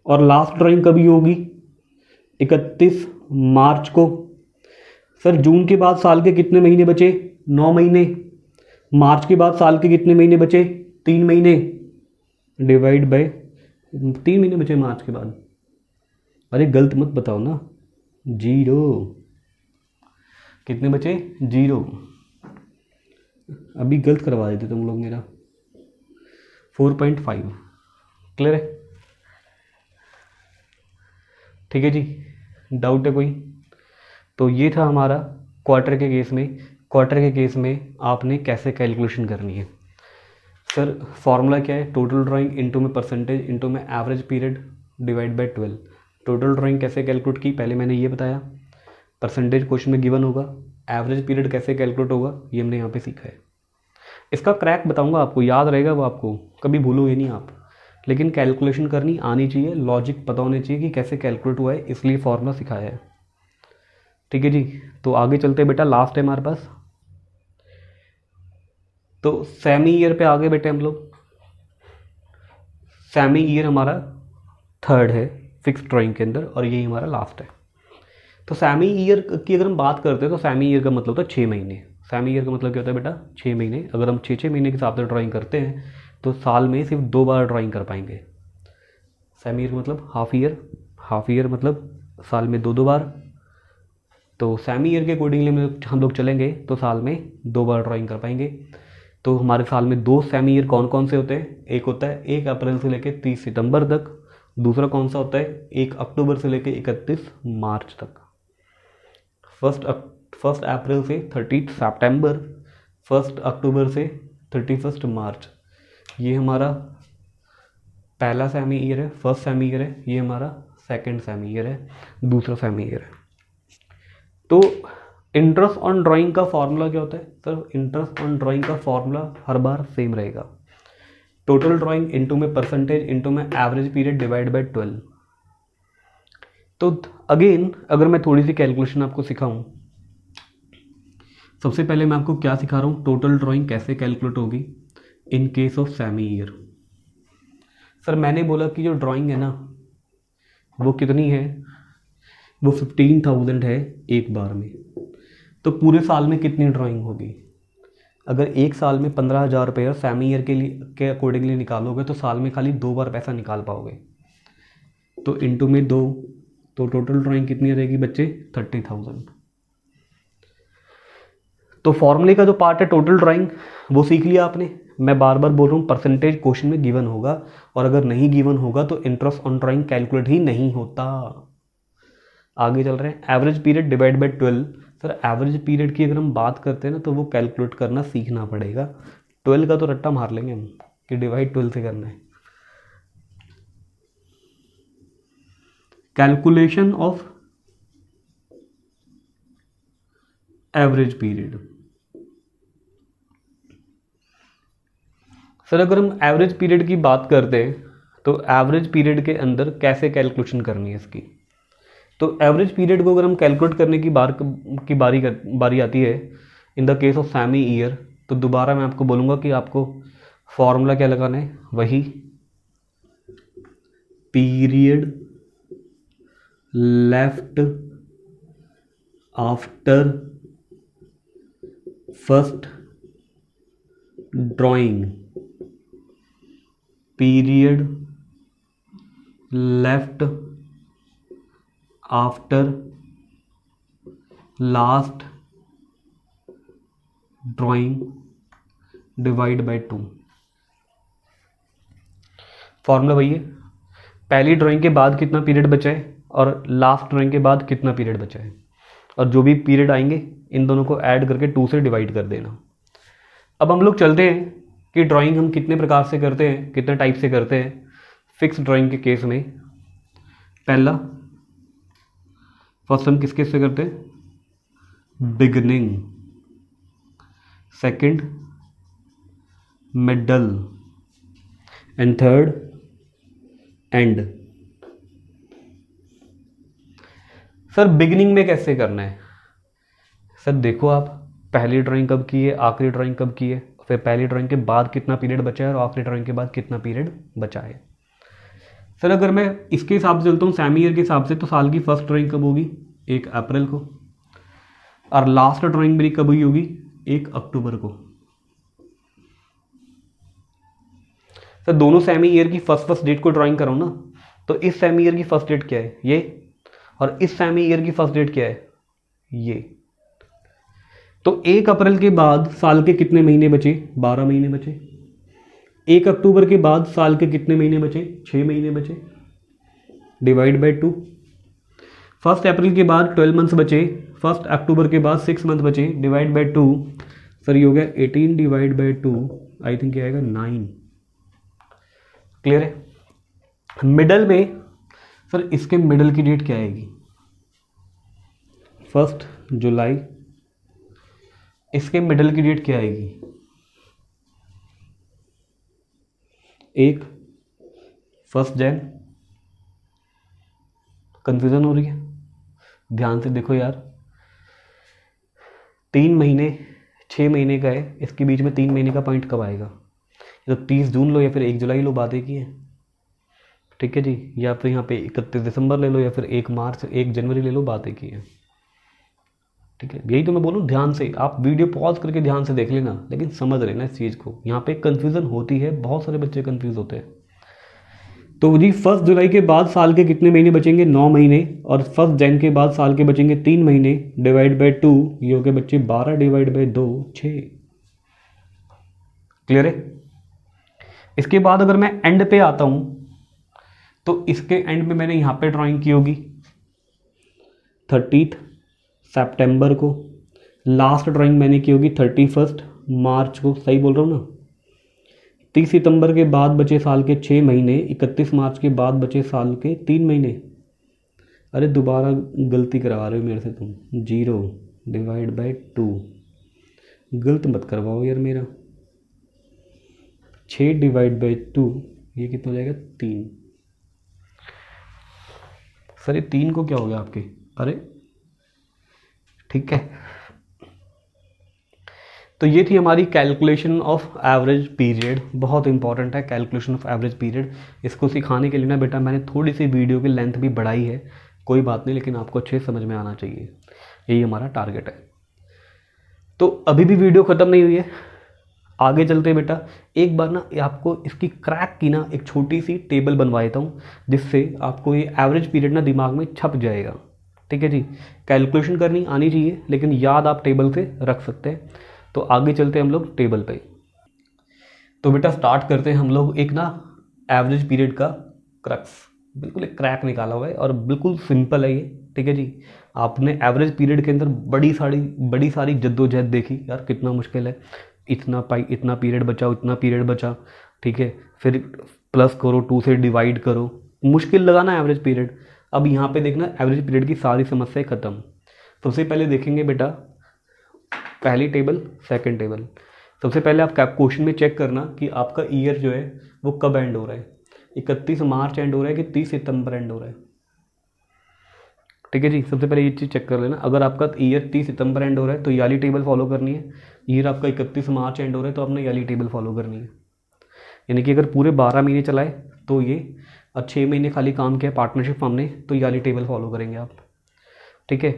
और लास्ट ड्राइंग कब हुई होगी, 31 मार्च को। सर जून के बाद साल के कितने महीने बचे, 9 महीने। मार्च के बाद साल के कितने महीने बचे, 3 महीने, डिवाइड बाय 3 महीने बचे मार्च के बाद। अरे गलत मत बताओ ना, 0। कितने बचे, 0। अभी गलत करवा देते तुम लोग मेरा, 4.5। क्लियर है? ठीक है जी, डाउट है कोई? तो ये था हमारा क्वार्टर के केस में। क्वार्टर के केस में आपने कैसे कैलकुलेशन करनी है। सर फॉर्मूला क्या है, टोटल ड्राइंग इंटू में परसेंटेज इंटू में average period divide by 12। Total drawing कैसे कैलकुलेट की, पहले मैंने ये बताया। परसेंटेज क्वेश्चन में गिवन होगा। एवरेज पीरियड कैसे कैलकुलेट होगा, ये हमने यहाँ पे सीखा है। इसका क्रैक बताऊंगा आपको, याद रहेगा वो, आपको कभी भूलोगे नहीं आप। लेकिन कैलकुलेशन करनी आनी चाहिए, लॉजिक पता होने चाहिए कि कैसे कैलकुलेट हुआ है, इसलिए फॉर्मूला सिखाया है। ठीक है जी, तो आगे चलते हैं बेटा, लास्ट है हमारे पास। तो सेमी ईयर पे आगे बेटे हम लोग। सेमी ईयर हमारा 3rd है फिक्स ड्राइंग के अंदर, और यही हमारा लास्ट है। तो सेमी ईयर की अगर हम बात करते हैं तो सेमी ईयर का मतलब होता है 6 महीने। सेमी ईयर का मतलब क्या होता है बेटा, 6 महीने। अगर हम 6 महीने के हिसाब से ड्राइंग करते हैं तो साल में सिर्फ 2 बार ड्राइंग कर पाएंगे। सेमी ईयर मतलब हाफ ईयर, हाफ ईयर मतलब साल में 2 बार। तो सेमी ईयर के अकॉर्डिंगली हम लोग चलेंगे तो साल में 2 बार ड्राइंग कर पाएंगे। तो हमारे साल में 2 सेमी ईयर कौन कौन से होते हैं, एक होता है 1 अप्रैल से लेकर 30 सितंबर तक। दूसरा कौन सा होता है, 1 अक्टूबर से लेकर 31 मार्च तक। फर्स्ट अप्रैल से 30 सितंबर, 1 अक्टूबर से 31 मार्च, ये हमारा पहला सेमी ईयर है, फर्स्ट सेमी ईयर है, ये हमारा सेकंड सेमी ईयर है, दूसरा सेमी ईयर है। तो इंटरेस्ट ऑन ड्राइंग का फॉर्मूला क्या होता है सर? इंटरेस्ट ऑन ड्राइंग का फॉर्मूला हर बार सेम रहेगा, टोटल ड्राइंग इंटू में परसेंटेज इंटू में एवरेज पीरियड डिवाइड बाय 12। तो अगेन अगर मैं थोड़ी सी कैलकुलेशन आपको सिखाऊं, सबसे पहले मैं आपको क्या सिखा रहा हूँ, टोटल ड्राइंग कैसे कैलकुलेट होगी in case of semi year. Sir मैंने बोला कि जो ड्राइंग है ना वो कितनी है, वो 15,000 है एक बार में। तो पूरे साल में कितनी ड्राइंग होगी? अगर एक साल में 15,000 रुपये सेमी ईयर के लिए के अकॉर्डिंगली निकालोगे तो साल में खाली 2 बार पैसा निकाल पाओगे। तो इंटू में 2, तो टोटल ड्राइंग कितनी रहेगी बच्चे? 30,000। तो फॉर्मूले का जो पार्ट है टोटल ड्राइंग वो सीख लिया आपने। मैं बार बार बोल रहा हूँ परसेंटेज क्वेश्चन में गिवन होगा, और अगर नहीं गिवन होगा तो इंटरेस्ट ऑन ड्राइंग कैलकुलेट ही नहीं होता। आगे चल रहे हैं, average period divide by 12। Sir average period की अगर हम बात करते हैं ना तो वो कैलकुलेट करना सीखना पड़ेगा। 12 का तो रट्टा मार लेंगे हम कि डिवाइड 12 से करना है। Calculation of average period. Sir अगर हम एवरेज पीरियड की बात करते हैं तो एवरेज पीरियड के अंदर कैसे कैलकुलेशन करनी है इसकी? तो एवरेज पीरियड को अगर हम कैलकुलेट करने की बारी आती है in the case of semi year, तो दोबारा मैं आपको बोलूँगा कि आपको फॉर्मूला क्या लगाना है, वही period left after first drawing, period left after last drawing divide by 2। Formula वही है, पहली ड्राइंग के बाद कितना पीरियड बचा है और लास्ट ड्राइंग के बाद कितना पीरियड बचा है, और जो भी पीरियड आएंगे इन दोनों को ऐड करके 2 से डिवाइड कर देना। अब हम लोग चलते हैं कि ड्राइंग हम कितने प्रकार से करते हैं, कितने टाइप से करते हैं। फिक्स ड्राइंग के केस में पहला फर्स्ट हम किस से करते हैं? Beginning, second middle, and third and. Sir beginning में कैसे करना है? सर देखो आप पहली ड्राइंग कब की है, आखिरी ड्राइंग कब की है, फिर पहली ड्राइंग के बाद कितना पीरियड बचा है और आखिरी ड्राइंग के बाद कितना पीरियड बचा है। सर अगर मैं इसके हिसाब से चलता हूँ सेमी ईयर के हिसाब से, तो साल की फर्स्ट ड्राइंग कब होगी? 1 अप्रैल को, और लास्ट ड्राइंग मेरी कब हुई होगी? 1 अक्टूबर को। सर दोनों सेमी ईयर की फर्स्ट डेट को ड्राइंग कराऊँ ना, तो इस सेमी ईयर की फर्स्ट डेट क्या है? ये। और इस सेमी ईयर की फर्स्ट डेट क्या है? ये। तो 1 अप्रैल के बाद साल के कितने महीने बचे? 12 महीने बचे। 1 अक्टूबर के बाद साल के कितने महीने बचे? 6 महीने बचे, डिवाइड बाय 2। 1 अप्रैल के बाद 12 मंथ्स बचे, 1 अक्टूबर के बाद 6 मंथ बचे, डिवाइड बाय 2। सर ये हो गया 18 डिवाइड बाय 2, आई थिंक ये आएगा 9। क्लियर है? मिडल में सर इसके मिडल की डेट क्या आएगी? 1 जुलाई। इसके मिडल की डेट क्या आएगी? 1 जैन। कंफ्यूजन हो रही है? ध्यान से देखो यार, 3 महीने 6 महीने का है, इसके बीच में 3 महीने का पॉइंट कब आएगा? तो 30 जून लो या फिर 1 जुलाई लो, बात एक ही है। ठीक है जी, या फिर यहाँ पे 31 दिसंबर ले लो या फिर 1 मार्च 1 जनवरी ले लो, बात एक ही है। ठीक है, यही तो मैं बोलूँ, ध्यान से आप वीडियो पॉज करके ध्यान से देख लेना, लेकिन समझ लेना इस चीज़ को। यहाँ पे कंफ्यूजन होती है, बहुत सारे बच्चे कंफ्यूज होते हैं। तो जी 1 जुलाई के बाद साल के कितने महीने बचेंगे? 9 महीने। और 1 जैन के बाद साल के बचेंगे 3 महीने, डिवाइड बाय 2, ये हो गए बच्चे 12 डिवाइड बाय 2 6। क्लियर है? इसके बाद अगर मैं एंड पे आता हूँ तो इसके एंड में मैंने यहाँ पे ड्राइंग की होगी 30 सितंबर को, लास्ट ड्राइंग मैंने की होगी 31 मार्च को, सही बोल रहा हूँ ना, 30 सितंबर के बाद बचे साल के 6 महीने, 31 मार्च के बाद बचे साल के 3 महीने। अरे दोबारा गलती करवा रहे हो मेरे से तुम, 0 डिवाइड बाई 2, गलत मत करवाओ यार मेरा। 6 डिवाइड बाई 2 ये कितना हो जाएगा, 3। सर ये 3 को क्या हो गया आपके, अरे ठीक है। तो ये थी हमारी कैलकुलेशन ऑफ एवरेज पीरियड, बहुत इंपॉर्टेंट है कैलकुलेशन ऑफ एवरेज पीरियड। इसको सिखाने के लिए ना बेटा मैंने थोड़ी सी वीडियो की लेंथ भी बढ़ाई है, कोई बात नहीं, लेकिन आपको अच्छे समझ में आना चाहिए, यही हमारा टारगेट है। तो अभी भी वीडियो ख़त्म नहीं हुई है, आगे चलते हैं बेटा। एक बार ना आपको इसकी क्रैक की ना एक छोटी सी टेबल बनवा देता हूँ, जिससे आपको ये एवरेज पीरियड ना दिमाग में छप जाएगा। ठीक है जी, कैलकुलेशन करनी आनी चाहिए, लेकिन याद आप टेबल से रख सकते हैं। तो आगे चलते हैं हम लोग टेबल पे। तो बेटा स्टार्ट करते हैं हम लोग एक ना एवरेज पीरियड का क्रक्स, बिल्कुल एक क्रैक निकाला हुआ है और बिल्कुल सिंपल है ये। ठीक है जी, आपने एवरेज पीरियड के अंदर बड़ी सारी जद्दोजहद देखी यार, कितना मुश्किल है, इतना पीरियड बचा, उतना पीरियड बचा, ठीक है, फिर प्लस करो, 2 से डिवाइड करो, मुश्किल लगा ना एवरेज पीरियड। अब यहाँ पे देखना एवरेज पीरियड की सारी समस्याएं खत्म। सबसे पहले देखेंगे बेटा पहली टेबल, सेकंड टेबल। सबसे पहले आप क्वेश्चन में चेक करना कि आपका ईयर जो है वो कब एंड हो रहा है, 31 मार्च एंड हो रहा है कि 30 सितंबर एंड हो रहा है। ठीक है जी, सबसे पहले ये चीज़ चेक कर लेना। अगर आपका ईयर 30 सितंबर एंड हो रहा है तो याली टेबल फॉलो करनी है। ईयर आपका 31 मार्च एंड हो रहा है तो आपने याली टेबल फॉलो करनी है। यानी कि अगर पूरे 12 महीने चलाए तो ये, और 6 महीने खाली काम किया पार्टनरशिप फॉर्म ने, तो याली टेबल फॉलो करेंगे आप। ठीक है,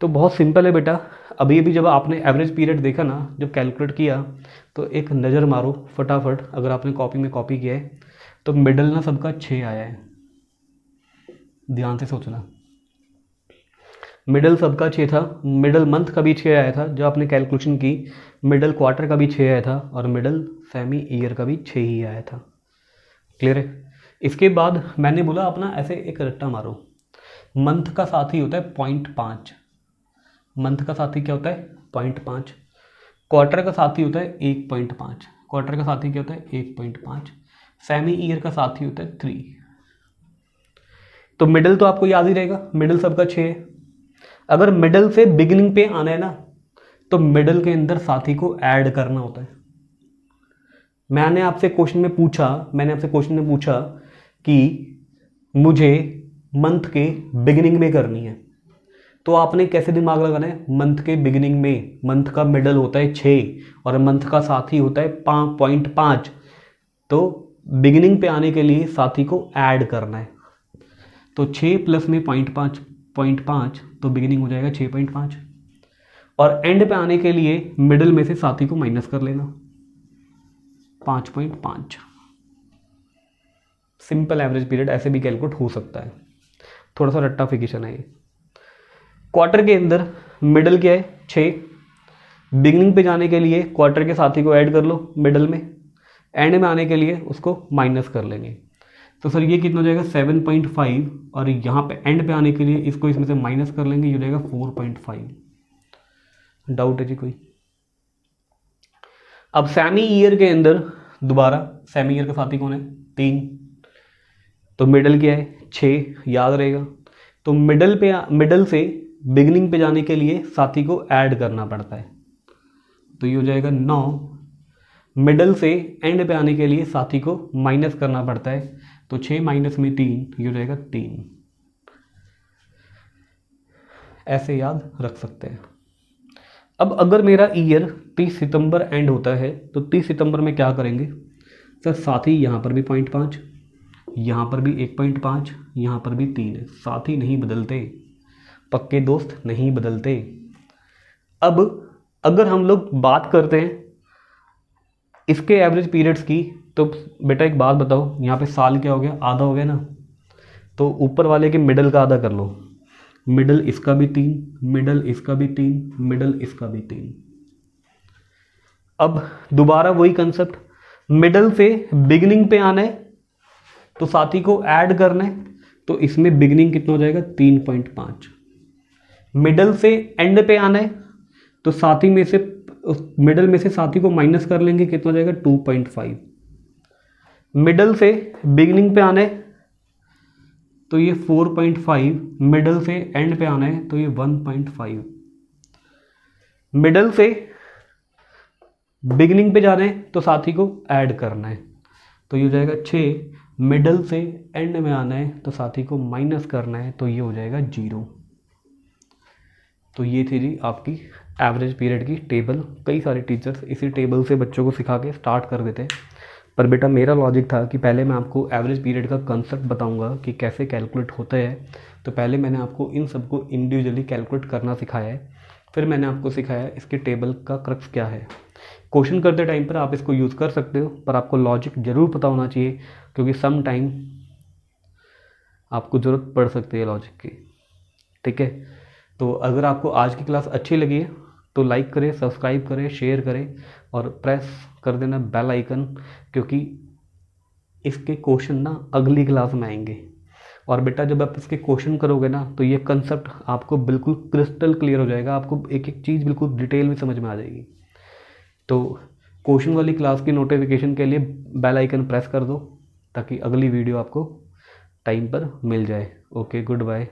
तो बहुत सिंपल है बेटा। अभी जब आपने एवरेज पीरियड देखा ना, जब कैलकुलेट किया, तो एक नज़र मारो फटाफट, अगर आपने कॉपी में कॉपी किया है तो मिडल ना सबका 6 आया है, ध्यान से सोचना। मिडल सबका 6 था, मिडल मंथ का भी 6 आया था जब आपने कैलकुलेशन की, मिडल क्वार्टर का भी 6 आया था, और मिडल सेमी ईयर का भी 6 ही आया था। क्लियर है। इसके बाद मैंने बोला अपना ऐसे एक रट्टा मारो, मंथ का साथी होता है 0.5, मंथ का साथी क्या होता है 0.5, क्वार्टर का साथी होता है 1.5, क्वार्टर का साथी क्या होता है 1.5, सेमी ईयर का साथी होता है 3। तो मिडल तो आपको याद ही रहेगा, मिडल सबका 6 है। अगर मिडल से बिगिनिंग पे आना है ना, तो मिडल के अंदर साथी को ऐड करना होता है। मैंने आपसे क्वेश्चन में पूछा कि मुझे मंथ के बिगिनिंग में करनी है, तो आपने कैसे दिमाग लगाना है, मंथ के बिगिनिंग में, मंथ का मिडल होता है 6 और मंथ का साथी होता है 0.5, तो बिगिनिंग पे आने के लिए साथी को ऐड करना है। तो 6 प्लस में 0.5 तो बिगिनिंग हो जाएगा 6.5, और एंड पे आने के लिए मिडल में से साथी को माइनस कर लेना 5.5। सिंपल एवरेज पीरियड ऐसे भी कैलकुलेट हो सकता है, थोड़ा सा रट्टा फिकेशन है ये। क्वार्टर के अंदर मिडल क्या है 6, बिगिनिंग पे जाने के लिए क्वार्टर के साथी को ऐड कर लो मिडल में, एंड में आने के लिए उसको माइनस कर लेंगे। तो सर ये कितना हो जाएगा 7.5, और यहाँ पे एंड पे आने के लिए इसको इसमें से माइनस कर लेंगे, ये हो जाएगा 4.5। डाउट है जी कोई? अब सेमी ईयर के अंदर दोबारा, सेमी ईयर का साथी कौन है 3, तो मिडल क्या है 6, याद रहेगा। तो मिडल से बिगिनिंग पे जाने के लिए साथी को ऐड करना पड़ता है, तो ये हो जाएगा 9। मिडल से एंड पे आने के लिए साथी को माइनस करना पड़ता है, तो 6 माइनस में 3, ये हो जाएगा 3। ऐसे याद रख सकते हैं। अब अगर मेरा ईयर 30 सितंबर एंड होता है, तो 30 सितंबर में क्या करेंगे सर, साथी यहाँ पर भी 0.5, यहाँ पर भी 1.5, यहाँ पर भी 3 है, साथी नहीं बदलते, पक्के दोस्त नहीं बदलते। अब अगर हम लोग बात करते हैं इसके एवरेज पीरियड्स की, तो बेटा एक बात बताओ, यहाँ पे साल क्या हो गया, आधा हो गया ना, तो ऊपर वाले के मिडल का आधा कर लो, मिडल इसका भी 3, मिडल इसका भी 3, मिडल इसका भी 3। अब दोबारा वही कंसेप्ट, मिडल से बिगिनिंग पे आना है तो साथी को ऐड करना है, तो इसमें बिगिनिंग कितना हो जाएगा 3.5। मिडल से एंड पे आना है तो साथी में से उस मिडल में से साथी को माइनस कर लेंगे, कितना हो जाएगा 2.5। मिडल से बिगिनिंग पे आना है तो ये 4.5, मिडल से एंड पे आना है तो ये 1.5। मिडल से बिगिनिंग पे जाना है तो साथी को ऐड करना है तो ये हो जाएगा 6। मिडल से एंड में आना है तो साथी को माइनस करना है तो ये हो जाएगा 0। तो ये थी जी आपकी एवरेज पीरियड की टेबल। कई सारे टीचर्स इसी टेबल से बच्चों को सिखा के स्टार्ट कर देते हैं, पर बेटा मेरा लॉजिक था कि पहले मैं आपको एवरेज पीरियड का कंसेप्ट बताऊंगा कि कैसे कैलकुलेट होता है। तो पहले मैंने आपको इन सबको इंडिविजुअली कैलकुलेट करना सिखाया है, फिर मैंने आपको सिखाया इसके टेबल का क्रक्स क्या है। क्वेश्चन करते टाइम पर आप इसको यूज़ कर सकते हो, पर आपको लॉजिक ज़रूर पता होना चाहिए, क्योंकि सम टाइम आपको ज़रूरत पड़ सकती है लॉजिक की। ठीक है, तो अगर आपको आज की क्लास अच्छी लगी है तो लाइक करें, सब्सक्राइब करें, शेयर करें और प्रेस कर देना बेल आइकन, क्योंकि इसके क्वेश्चन ना अगली क्लास में आएंगे। और बेटा जब आप इसके क्वेश्चन करोगे ना तो ये कंसेप्ट आपको बिल्कुल क्रिस्टल क्लियर हो जाएगा, आपको एक एक चीज़ बिल्कुल डिटेल में समझ में आ जाएगी। तो क्वेश्चन वाली क्लास की नोटिफिकेशन के लिए बेल आइकन प्रेस कर दो ताकि अगली वीडियो आपको टाइम पर मिल जाए। Okay, good bye.